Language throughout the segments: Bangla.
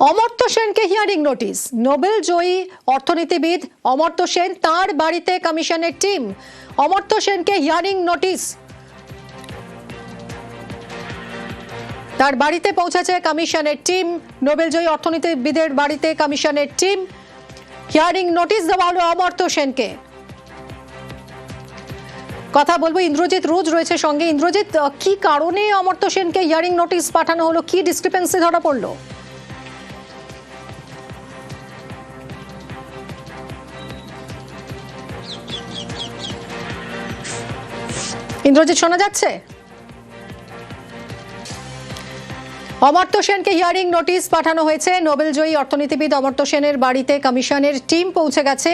অমর্ত্য সেনকে হিয়ারিং নোটিশ। নোবেল জয়ী অর্থনীতিবিদ অমর্ত্য সেন, তার বাড়িতে কমিশনের টিম। অমর্ত্য সেনকে হিয়ারিং নোটিশ, তার বাড়িতে পৌঁছেছে কমিশনের টিম। নোবেল জয়ী অর্থনীতিবিদের বাড়িতে কমিশনের টিম। হিয়ারিং নোটিশ দেওয়া হলো অমর্ত্য সেনকে। কথা বলবো, ইন্দ্রজিৎ রোজ রয়েছে সঙ্গে। ইন্দ্রজিৎ, কি কারণে অমর্ত্য সেনকে হিয়ারিং নোটিশ পাঠানো হলো? কি ডিসক্রিপেন্সি ধরা পড়লো? ইন্দ্রজিৎ, শোনা যাচ্ছে? অমর্ত্য সেনকে হিয়ারিং নোটিশ পাঠানো হয়েছে। নোবেল জয়ী অর্থনীতিবিদ অমর্ত্য সেনের বাড়িতে কমিশনের টিম পৌঁছে গেছে।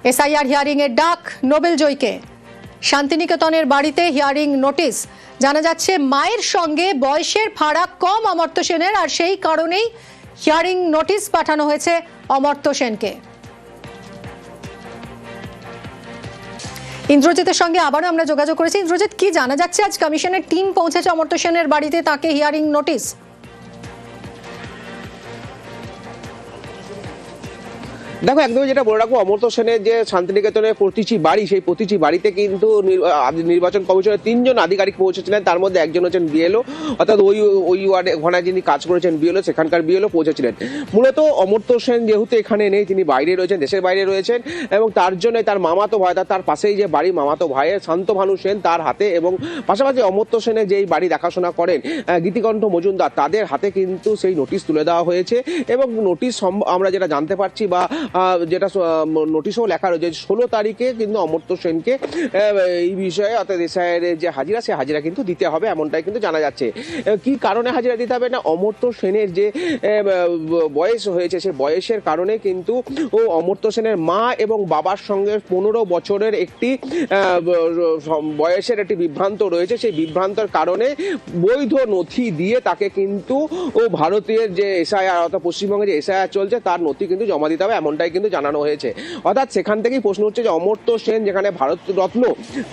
এসআইআর হিয়ারিং এর ডাক নোবেল জয়ীকে। শান্তিনিকেতনের বাড়িতে হিয়ারিং নোটিশ। জানা যাচ্ছে মায়ের সঙ্গে বয়সের ফারাক কম অমর্ত্য সেনের, আর সেই কারণেই হিয়ারিং নোটিশ পাঠানো হয়েছে অমর্ত্য সেনকে। ইন্দ্রজিতের সঙ্গে আবারও আমরা যোগাযোগ করেছি। ইন্দ্রজিৎ, কি জানা যাচ্ছে? আজ কমিশনের টিম পৌঁছেছে অমর্ত্য সেনের বাড়িতে, তাকে হিয়ারিং নোটিশ। দেখো, একদমই যেটা বলে রাখবো, অমর্ত্য সেনের যে শান্তিনিকেতনের প্রতিটি বাড়ি, সেই প্রতিটি বাড়িতে কিন্তু নির্বাচন কমিশনের 3 জন আধিকারিক পৌঁছেছিলেন। তার মধ্যে একজন হচ্ছেন বিএলও, অর্থাৎ ওই ওয়ার্ডে ওখানে যিনি কাজ করেছেন বিএলও, সেখানকার বিএলও পৌঁছেছিলেন। মূলত অমর্ত্য সেন যেহেতু এখানে নেই, তিনি বাইরে রয়েছেন, দেশের বাইরে রয়েছেন, এবং তার জন্য তার মামাতো ভাই, তার পাশেই যে বাড়ি মামাতো ভাইয়ের শান্তভানু সেন, তার হাতে, এবং পাশাপাশি অমর্ত্য সেনের যেই বাড়ি দেখাশোনা করেন গীতিকণ্ঠ মজুমদার, তাদের হাতে কিন্তু সেই নোটিশ তুলে দেওয়া হয়েছে। এবং নোটিশ আমরা যেটা জানতে পারছি, বা যেটা নোটিশও লেখা রয়েছে, 16 তারিখে কিন্তু অমর্ত্য সেনকে এই বিষয়ে, অর্থাৎ এসআইআর যে হাজিরা, সে হাজিরা কিন্তু দিতে হবে, এমনটাই কিন্তু জানা যাচ্ছে। কি কারণে হাজিরা দিতে হবে? না, অমর্ত্য সেনের যে বয়স হয়েছে, সেই বয়সের কারণে কিন্তু অমর্ত্য সেনের মা এবং বাবার সঙ্গে 15 বছরের একটি বয়সের একটি বিভ্রান্ত রয়েছে। সেই বিভ্রান্তর কারণে বৈধ নথি দিয়ে তাকে কিন্তু ভারতের যে এসআইআর, অর্থাৎ পশ্চিমবঙ্গে যে এসআইআর চলছে, তার নথি কিন্তু জমা দিতে হবে, এমনটাই কিন্তু জানানো হয়েছে। অর্থাৎ সেখান থেকেই প্রশ্ন হচ্ছে যে অমর্ত্য সেন যেখানে ভারতরত্ন,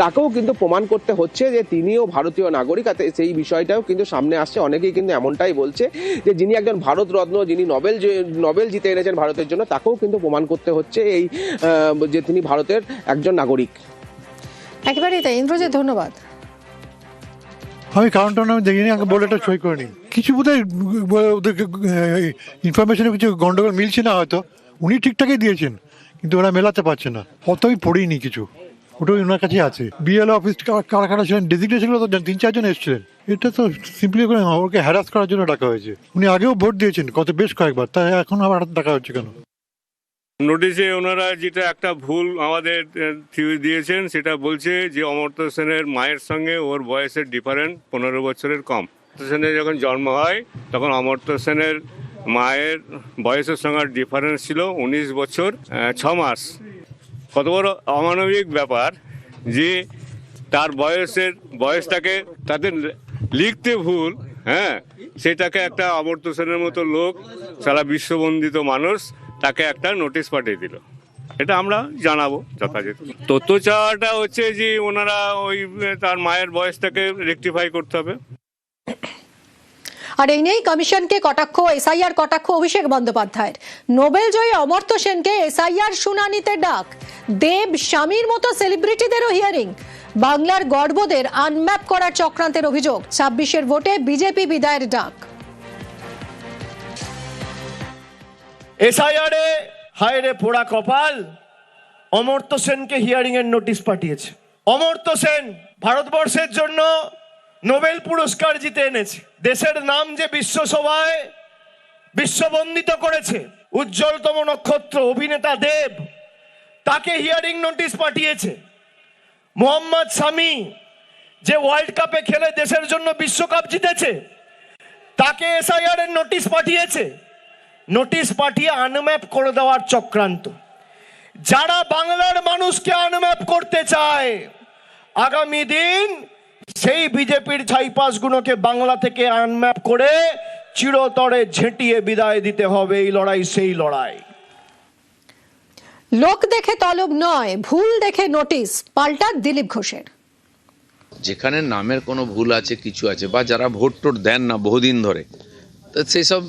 তাকেও কিন্তু প্রমাণ করতে হচ্ছে যে তিনিও ভারতীয় নাগরিক। সেই বিষয়টাও কিন্তু সামনে আসছে। অনেকেই কিন্তু এমনটাই বলছে যে যিনি একজন ভারতরত্ন, যিনি নোবেল জিতে এনেছেন ভারতের জন্য, তাকেও কিন্তু প্রমাণ করতে হচ্ছে এই যে তিনি ভারতের একজন নাগরিক। একেবারেই তাই। ইন্দ্রজিৎ, ধন্যবাদ। আমি কারণটা আমি দেখিনি, আমাকে বলে এটা সই করে নি। কিছু বোধহয় ওদেরকে ইনফরমেশনে কিছু গন্ডগোল মিলছে না, হয়তো উনি ঠিকঠাকই দিয়েছেন, কিন্তু ওরা মেলাতে পারছে না। অত আমি পড়িনি কিছু, ওটাই ওনার কাছে আছে। বিএলও অফিস কারা কারা ছিলেন, ডেজিগনেশন তো 3-4 জন এসেছিলেন। এটা তো সিম্পলি করে ওকে হ্যারাস করার জন্য ডাকা হয়েছে। উনি আগেও ভোট দিয়েছেন বেশ কয়েকবার, তাই এখন আবার ডাকা হচ্ছে কেন? নোটিশে ওনারা যেটা একটা ভুল আমাদের দিয়েছেন, সেটা বলছে যে অমর্ত্য সেনের মায়ের সঙ্গে ওর বয়সের ডিফারেন্স 15 বছরের কম। অমর্ত্য সেনের যখন জন্ম হয়, তখন অমর্ত্য সেনের মায়ের বয়সের সঙ্গে ডিফারেন্স ছিল 19 বছর 6 মাস। কত বড় অমানবিক ব্যাপার যে তার বয়সটাকে তাদের লিখতে ভুল, হ্যাঁ, সেটাকে একটা অমর্ত্য সেনের মতো লোক, সারা বিশ্ববন্দিত মানুষ, তাকে একটা নোটিশ পাঠিয়ে দিল। এটা আমরা জানাবো যথাযথ। তথ্য চাওয়াটা হচ্ছে যে ওনারা ওই তার মায়ের বয়সটাকে রেকটিফাই করতে হবে। আর এই নিয়েই কমিশনকে কটাক্ষ, এসআইআর কটাক্ষ অভিষেক বন্দ্যোপাধ্যায়ের। নোবেল জয়ী অমর্ত্য সেনকে এসআইআর শুনানিতে ডাক। দেব স্বামীর মতো সেলিব্রিটিদেরও হিয়ারিং। বাংলার গর্বদের আনম্যাপ করার চক্রান্তের অভিযোগ। 26-এর ভোটে বিজেপি বিদায়ের ডাক। এসআইআরে হায়রে পোড়া কপাল, অমর্ত্য সেনকে হিয়ারিং এর নোটিশ পাঠিয়েছে। অমর্ত্য সেন ভারতবর্ষের জন্য নোবেল পুরস্কার জিতে এনেছে। দেশের নাম যে বিশ্বসভায় বিশ্ববন্দিত করেছে, উজ্জ্বলতম নক্ষত্র অভিনেতা দেব, তাকে হিয়ারিং নোটিশ পাঠিয়েছে। মোহাম্মদ শামি, যে ওয়ার্ল্ড কাপে খেলে দেশের জন্য বিশ্বকাপ জিতেছে, তাকে এসআইআর এর নোটিশ পাঠিয়েছে। নোটিশ পাঠিয়ে আনম্যাপ করে দেওয়ার চক্রান্ত। যারা বাংলার মানুষকে আনম্যাপ করতে চায়, আগামী দিন সেই বিজেপির ছাইপাসগুলোকে বাংলা থেকে আনম্যাপ করে চিরতরে ঝেঁটিয়ে বিদায় দিতে হবে। এই লড়াই সেই লড়াই। লোক দেখে তলব নয়, ভুল দেখে নোটিশ, পাল্টা দিলীপ ঘোষের। যেখানে নামের কোনো ভুল আছে, কিছু আছে, বা যারা ভোট টোট দেন না বহুদিন ধরে, সেই সব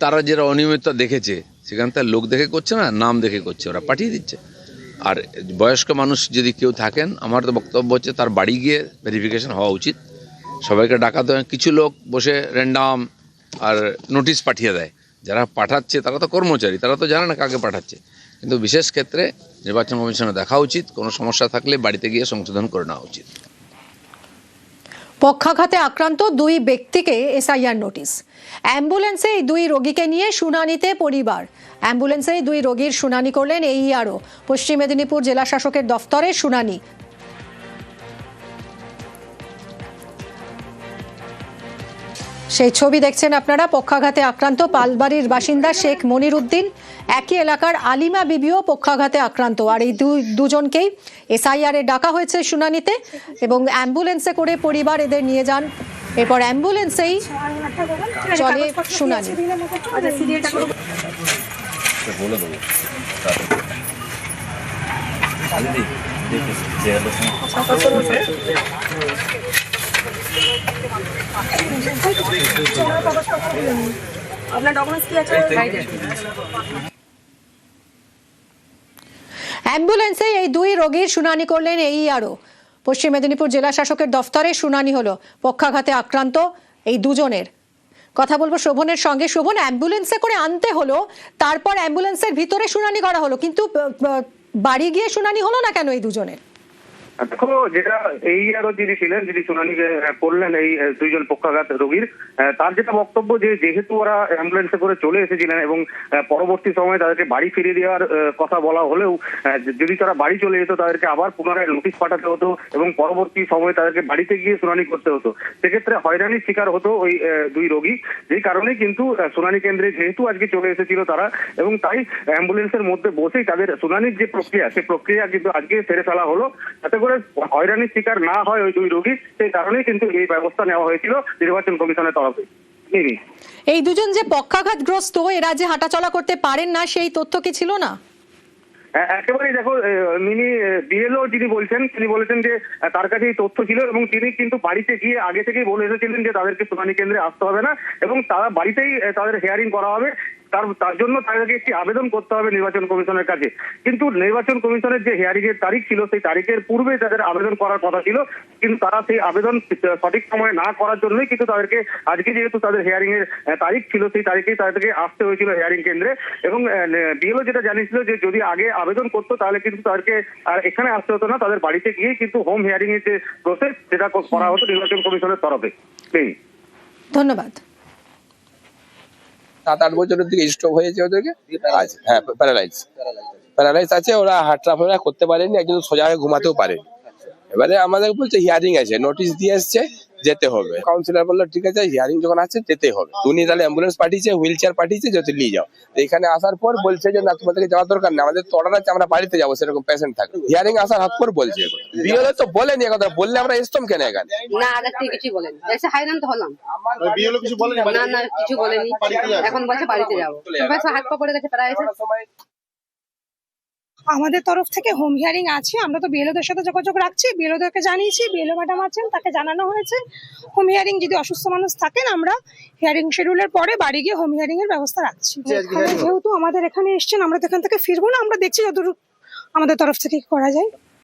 তারা যারা অনিয়মিততা দেখেছে সেখান থেকে লোক দেখে করছে না, নাম দেখে করছে, ওরা পাঠিয়ে দিচ্ছে। আর বয়স্ক মানুষ যদি কেউ থাকেন, আমার তো বক্তব্য হচ্ছে তার বাড়ি গিয়ে ভেরিফিকেশন হওয়া উচিত। সবাইকে ডাকাতে হয়, কিছু লোক বসে র্যান্ডাম আর নোটিশ পাঠিয়ে দেয়। যারা পাঠাচ্ছে তারা তো কর্মচারী, তারা তো জানে না কাকে পাঠাচ্ছে। কিন্তু বিশেষ ক্ষেত্রে নির্বাচন কমিশনে দেখা উচিত, কোনো সমস্যা থাকলে বাড়িতে গিয়ে সংশোধন করে নেওয়া উচিত। পক্ষাঘাতে আক্রান্ত 2 ব্যক্তিকে এসআইআর নোটিশ। অ্যাম্বুলেন্সে এই 2 রোগীকে নিয়ে শুনানিতে পরিবার। অ্যাম্বুলেন্সে এই 2 রোগীর শুনানি করলেন এইআরও। পশ্চিম মেদিনীপুর জেলা শাসকের দফতরে শুনানি। সেই ছবি দেখছেন আপনারা। পক্ষাঘাতে আক্রান্ত পালবাড়ির বাসিন্দা শেখ মনির উদ্দিন, একই এলাকার আলিমা বিবিও পক্ষাঘাতে আক্রান্ত। আর এই দুজনকেই এসআইআর এ ডাকা হয়েছে শুনানিতে এবং অ্যাম্বুলেন্সে করে পরিবার এদের নিয়ে যান। এরপর অ্যাম্বুলেন্সেই চলে শুনানি। অ্যাম্বুলেন্সে এই 2 রোগীর শুনানি করলেন এইআরও। পশ্চিম মেদিনীপুর জেলা শাসকের দফতরে শুনানি হলো পক্ষাঘাতে আক্রান্ত এই দুজনের। কথা বলবো শোভনের সঙ্গে। শোভন, অ্যাম্বুলেন্সে করে আনতে হলো, তারপর অ্যাম্বুলেন্সের ভিতরে শুনানি করা হলো, কিন্তু বাড়ি গিয়ে শুনানি হলো না কেন এই দুজনের? দেখো, যেটা এই আরো যিনি ছিলেন, যিনি শুনানি করলেন এই 2 জন পক্ষাঘাত রোগীর, তার যেটা বক্তব্য যে যেহেতু ওরা অ্যাম্বুলেন্সে করে চলে এসেছিলেন এবং পরবর্তী সময়ে তাদেরকে বাড়ি ফিরিয়ে দেওয়ার কথা বলা হলেও যদি তারা বাড়ি চলে যেত তাদেরকে আবার পুনরায় নোটিশ পাঠাতে হতো এবং পরবর্তী সময়ে তাদেরকে বাড়িতে গিয়ে শুনানি করতে হতো। সেক্ষেত্রে হয়রানির শিকার হতো ওই 2 রোগী। যেই কারণে কিন্তু শুনানি কেন্দ্রে যেহেতু আজকে চলে এসেছিল তারা, এবং তাই অ্যাম্বুলেন্সের মধ্যে বসেই তাদের শুনানির যে প্রক্রিয়া, সেই প্রক্রিয়া কিন্তু আজকে সেরে ফেলা হলো, যাতে করে হয়রানির শিকার না হয় ওই 2 রোগী। সেই কারণেই কিন্তু এই ব্যবস্থা নেওয়া হয়েছিল নির্বাচন কমিশনের তরফে। এই দুজন যে পক্ষাঘাতগ্রস্ত, এরা যে হাঁটাচলা করতে পারেন না, সেই তথ্য কি ছিল না? একেবারেই দেখো, মিনি বিএলও যিনি বলছেন, তিনি বলেছেন যে তার কাছে এই তথ্য ছিল এবং তিনি কিন্তু বাড়িতে গিয়ে আগে থেকেই বলে এসেছিলেন যে তাদেরকে শুনানি কেন্দ্রে আসতে হবে না এবং তারা বাড়িতেই তাদের হিয়ারিং করা হবে। তার জন্য তাদেরকে একটি আবেদন করতে হবে নির্বাচন কমিশনের কাছে। কিন্তু নির্বাচন কমিশনের যে হিয়ারিং এর তারিখ ছিল, সেই তারিখের পূর্বে তাদের আবেদন করার কথা ছিল, কিন্তু তারা সেই আবেদন সঠিক সময়ে না করার জন্যই কিন্তু তাদেরকে আজকে যেহেতু তাদের হিয়ারিং এর তারিখ ছিল, সেই তারিখেই তাদেরকে আসতে হয়েছিল হিয়ারিং কেন্দ্রে। এবং বিএলও যেটা জানিয়েছিল যে যদি আগে আবেদন করতো তাহলে কিন্তু তাদেরকে আর এখানে আসতে হতো না, তাদের বাড়িতে গিয়ে কিন্তু হোম হিয়ারিং এর যে প্রসেস সেটা করা হতো নির্বাচন কমিশনের তরফে। ধন্যবাদ। 7-8 বছরের দিকে স্ট্রোক হয়েছে ওদেরকে। হ্যাঁ, প্যারালাইজ আছে, ওরা হাঁটাফেরা করতে পারেনি, একজন সোজা হয়ে ঘুমাতেও পারেনি। এবারে আমাদের বলছে হিয়ারিং আছে, নোটিশ দিয়ে এসছে, যেতে হবে। কাউন্সিলর বললো ঠিক আছে, হিয়ারিং যখন আছে যেতে হবে। উনি তাহলে অ্যাম্বুলেন্স পাঠিয়েছে, হুইল চেয়ার পাঠিয়েছে, যদি নিয়ে যাও। এখানে আসার পর বলছে যে না, তোমাদেরকে যাওয়ার দরকার নেই, আমাদের তো অর্ডার আছে, আমরা বাড়িতে যাবো, সেরকম পেশেন্ট থাকে। হিয়ারিং আসার হাত পর বলছে। বিএলও তো বলেনি কথা, বললে আমরা এসতাম কেন এখানে? না, আগে থেকে কিছু বলেনি, এসে হাইরান তো হলাম। বিএলও কিছু বলেনি? না, কিছু বলেনি। এখন বলছে বাড়িতে যাবো, হাত পা পড়ে গেছে প্রায়। আমাদের তরফ থেকে হোম হিয়ারিং আছে, আমরা তো বিএলওদের সাথে যোগাযোগ রাখছি, বিএলওদেরকে জানিয়েছি, বিএলও ম্যাডাম আছেন, তাকে জানানো হয়েছে হোম হিয়ারিং যদি অসুস্থ মানুষ থাকেন আমরা হিয়ারিং শিডিউলের পরে বাড়ি গিয়ে হোম হিয়ারিং এর ব্যবস্থা রাখছি। যেহেতু আমাদের এখানে এসছেন, আমরা তো এখান থেকে ফিরবো না, আমরা দেখছি যতটুকু আমাদের তরফ থেকে করা যায়।